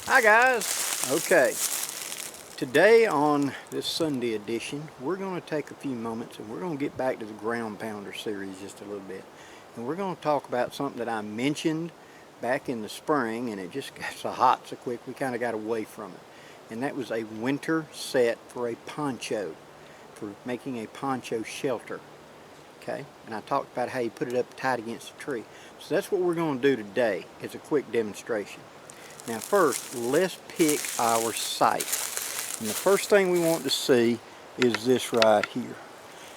Hi guys. Okay, today on this Sunday edition we're going to take a few moments and we're going to get back to the ground pounder series just a little bit, and we're going to talk about something that I mentioned back in the spring and it just got so hot so quick we kind of got away from it, and that was a winter set for a poncho, for making a poncho shelter. Okay, and I talked about how you put it up tight against a tree, so that's what we're going to do today. It's a quick demonstration. Now first, let's pick our site. And the first thing we want to see is this right here.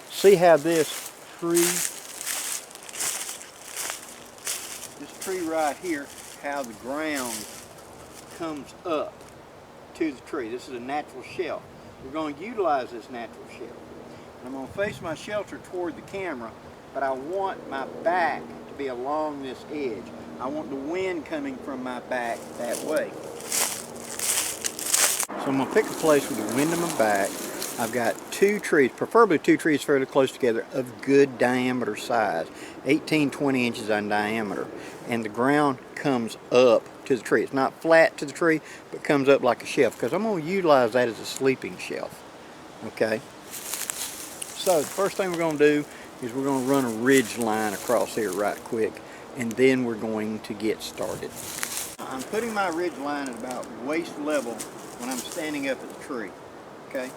See how this tree right here, how the ground comes up to the tree. This is a natural shelf. We're going to utilize this natural shelf. And I'm going to face my shelter toward the camera, but I want my back to be along this edge. I want the wind coming from my back that way. So I'm going to pick a place with the wind in my back. I've got two trees, preferably two trees fairly close together, of good diameter size, 18-20 inches in diameter. And the ground comes up to the tree. It's not flat to the tree, but comes up like a shelf, because I'm going to utilize that as a sleeping shelf. Okay? So the first thing we're going to do is we're going to run a ridge line across here right quick, and then we're going to get started. I'm putting my ridge line at about waist level when I'm standing up at the tree. Okay,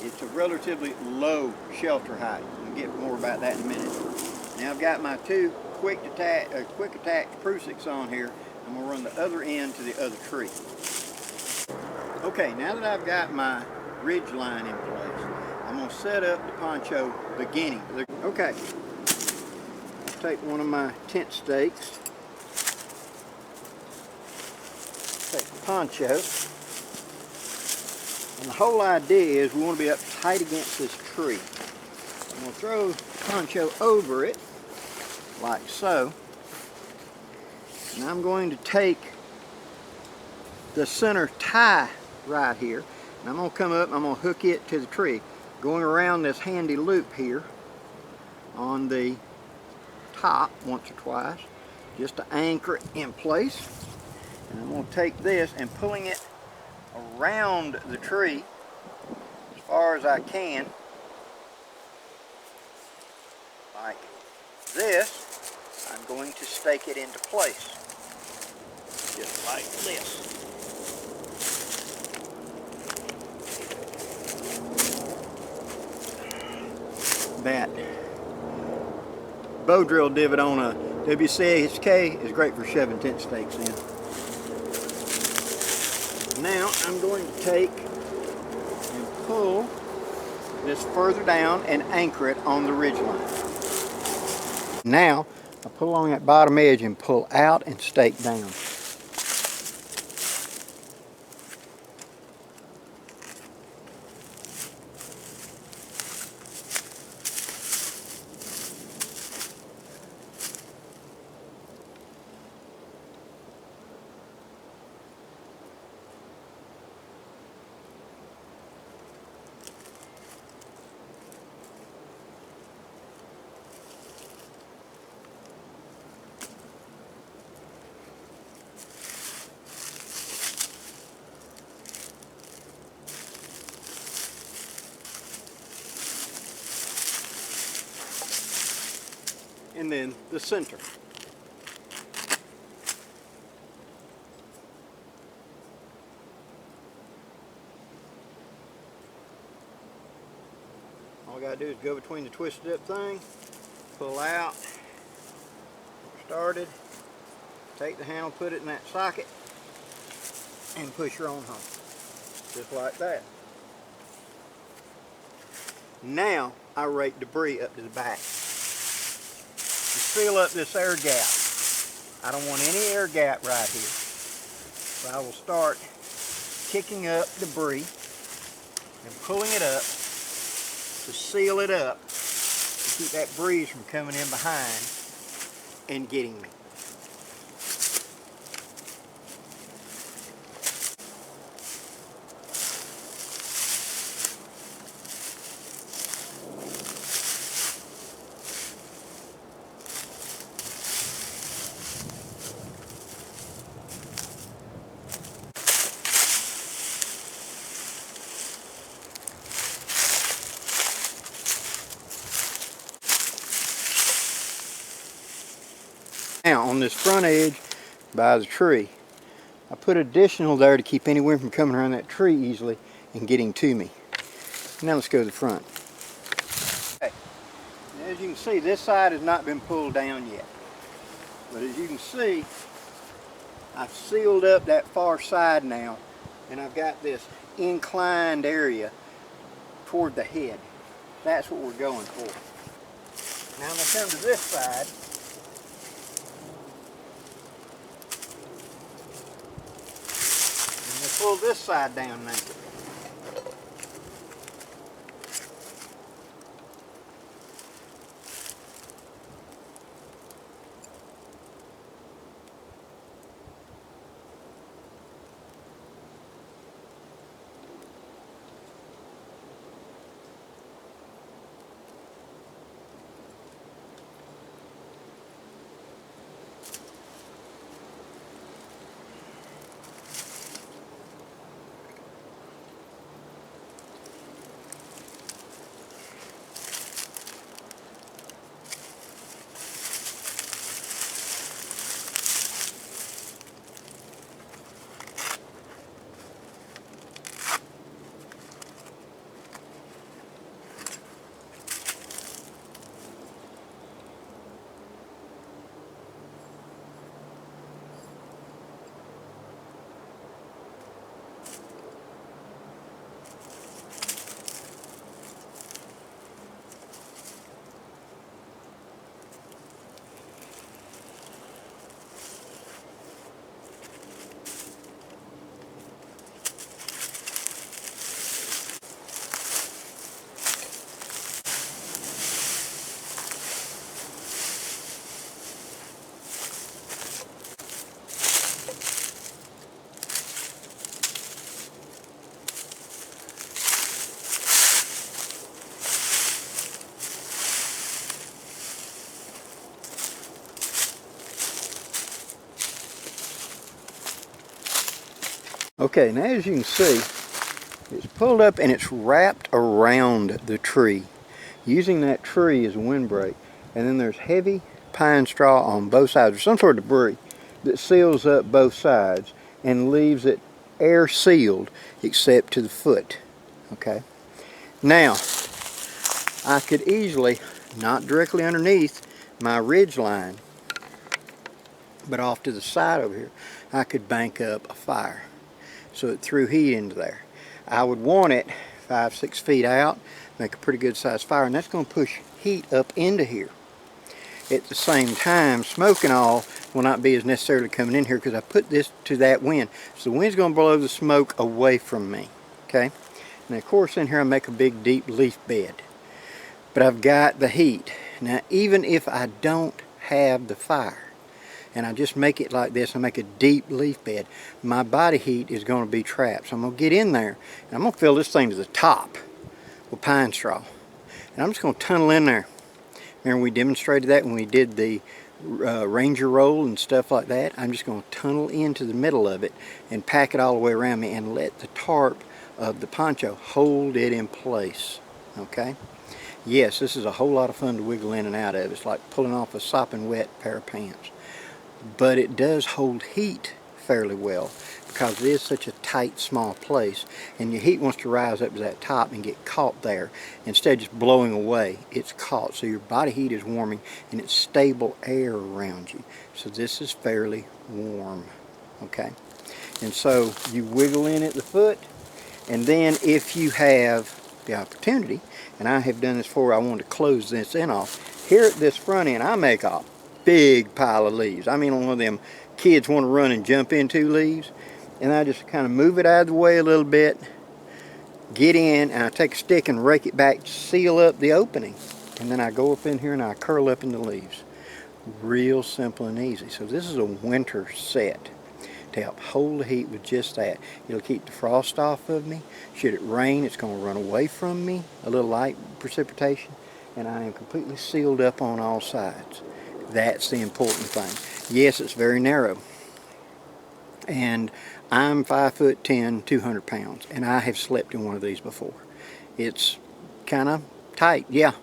it's a relatively low shelter height. We'll get more about that in a minute. Now I've got my two quick attach spruce on here. I'm going to run the other end to the other tree. Okay, now that I've got my ridge line in place, I'm going to set up the poncho beginning. Okay, I'll take one of my tent stakes, take the poncho, and the whole idea is we want to be up tight against this tree. I'm going to throw the poncho over it, like so, and I'm going to take the center tie right here, and I'm going to come up and I'm going to hook it to the tree, going around this handy loop here on the top once or twice, just to anchor it in place. And I'm going to take this and pulling it around the tree as far as I can, like this. I'm going to stake it into place, just like this. That bow drill divot on a WCHK is great for shoving tent stakes in. Now I'm going to take and pull this further down and anchor it on the ridge line. Now I pull along that bottom edge and pull out and stake down. And then the center. All I gotta do is go between the twisted up thing, pull out, started, take the handle, put it in that socket, and push her on home. Just like that. Now I rake debris up to the back. Fill up this air gap. I don't want any air gap right here. So I will start kicking up debris and pulling it up to seal it up, to keep that breeze from coming in behind and getting me. Now on this front edge by the tree, I put additional there to keep any wind from coming around that tree easily and getting to me. Now let's go to the front. Okay. As you can see, this side has not been pulled down yet. But as you can see, I've sealed up that far side now, and I've got this inclined area toward the head. That's what we're going for. Now I'm going to come to this side. And we'll pull this side down now. Okay, now as you can see, it's pulled up and it's wrapped around the tree, using that tree as a windbreak. And then there's heavy pine straw on both sides, or some sort of debris that seals up both sides and leaves it air sealed except to the foot. Okay. Now, I could easily, not directly underneath my ridge line, but off to the side over here, I could bank up a fire so it threw heat into there. I would want it 5-6 feet out, make a pretty good sized fire, and that's going to push heat up into here. At the same time, smoke and all will not be as necessarily coming in here because I put this to that wind. So the wind's going to blow the smoke away from me. Okay? And of course in here I make a big deep leaf bed. But I've got the heat. Now even if I don't have the fire, and I just make it like this, I make a deep leaf bed, my body heat is going to be trapped. So I'm going to get in there, and I'm going to fill this thing to the top with pine straw. And I'm just going to tunnel in there. Remember we demonstrated that when we did the ranger roll and stuff like that? I'm just going to tunnel into the middle of it and pack it all the way around me and let the tarp of the poncho hold it in place. Okay? Yes, this is a whole lot of fun to wiggle in and out of. It's like pulling off a sopping wet pair of pants. But it does hold heat fairly well because it is such a tight, small place, and your heat wants to rise up to that top and get caught there. Instead of just blowing away, it's caught. So your body heat is warming and it's stable air around you. So this is fairly warm. Okay? And so you wiggle in at the foot, and then if you have the opportunity, and I have done this before, I want to close this end off. Here at this front end, I make a big pile of leaves. I mean, one of them kids want to run and jump into leaves. And I just kind of move it out of the way a little bit, get in, and I take a stick and rake it back to seal up the opening. And then I go up in here and I curl up in the leaves. Real simple and easy. So this is a winter set to help hold the heat with just that. It'll keep the frost off of me. Should it rain, it's going to run away from me, a little light precipitation, and I am completely sealed up on all sides. That's the important thing. Yes, it's very narrow. And I'm 5'10", 200 pounds, and I have slept in one of these before. It's kind of tight, yeah,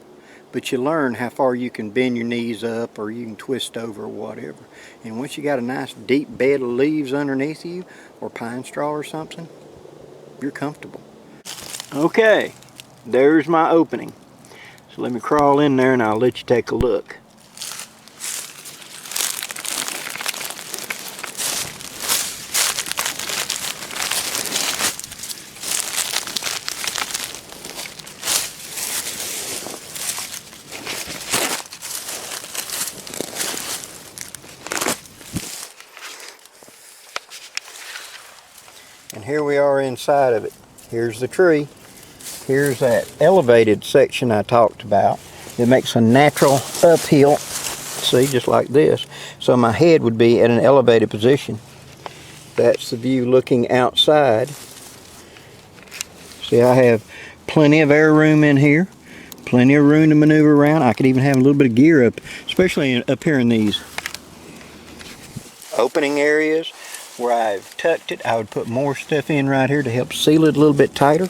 but you learn how far you can bend your knees up or you can twist over or whatever. And once you got a nice deep bed of leaves underneath you or pine straw or something, you're comfortable. Okay, there's my opening. So let me crawl in there and I'll let you take a look. And here we are inside of it. Here's the tree. Here's that elevated section I talked about. It makes a natural uphill, see, just like this. So my head would be at an elevated position. That's the view looking outside. See, I have plenty of air room in here. Plenty of room to maneuver around. I could even have a little bit of gear up, especially up here in these opening areas where I've tucked it. I would put more stuff in right here to help seal it a little bit tighter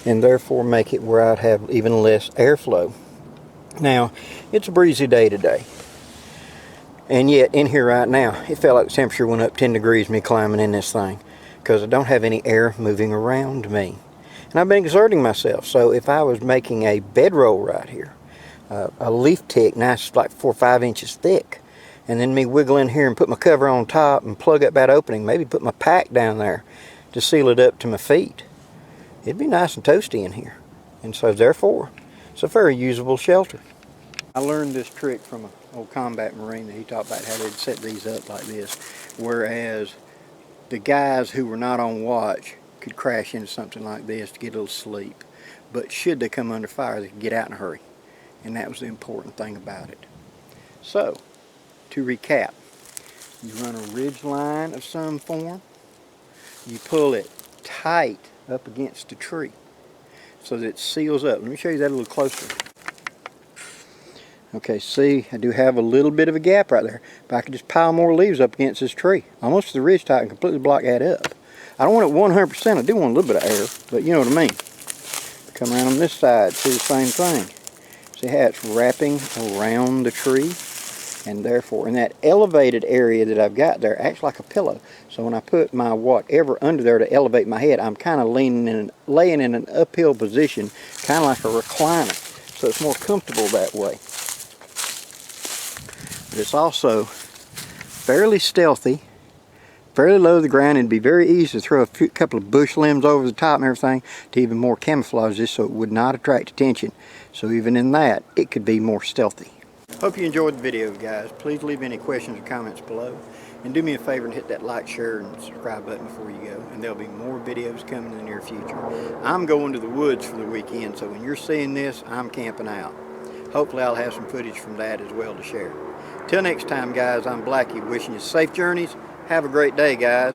and therefore make it where I'd have even less airflow. Now, it's a breezy day today. And yet, in here right now, it felt like the temperature went up 10 degrees me climbing in this thing because I don't have any air moving around me. And I've been exerting myself. So if I was making a bedroll right here, a leaf tick, nice like 4 or 5 inches thick, and then me wiggle in here and put my cover on top and plug up that opening, maybe put my pack down there to seal it up to my feet, it'd be nice and toasty in here. And so therefore, it's a very usable shelter. I learned this trick from an old combat Marine that he talked about how they'd set these up like this, whereas the guys who were not on watch could crash into something like this to get a little sleep. But should they come under fire, they could get out in a hurry. And that was the important thing about it. So, to recap, you run a ridge line of some form, you pull it tight up against the tree so that it seals up. Let me show you that a little closer. Okay, see, I do have a little bit of a gap right there. If I could just pile more leaves up against this tree, almost to the ridge top, and completely block that up. I don't want it 100%, I do want a little bit of air, but you know what I mean. Come around on this side, see the same thing. See how it's wrapping around the tree? And therefore, in that elevated area that I've got there, acts like a pillow. So when I put my whatever under there to elevate my head, I'm kind of laying in an uphill position, kind of like a recliner. So it's more comfortable that way. But it's also fairly stealthy, fairly low to the ground, and it'd be very easy to throw a couple of bush limbs over the top and everything to even more camouflage this so it would not attract attention. So even in that, it could be more stealthy. Hope you enjoyed the video, guys. Please leave any questions or comments below. And do me a favor and hit that like, share, and subscribe button before you go. And there'll be more videos coming in the near future. I'm going to the woods for the weekend, so when you're seeing this, I'm camping out. Hopefully I'll have some footage from that as well to share. Till next time, guys, I'm Blackie, wishing you safe journeys. Have a great day, guys.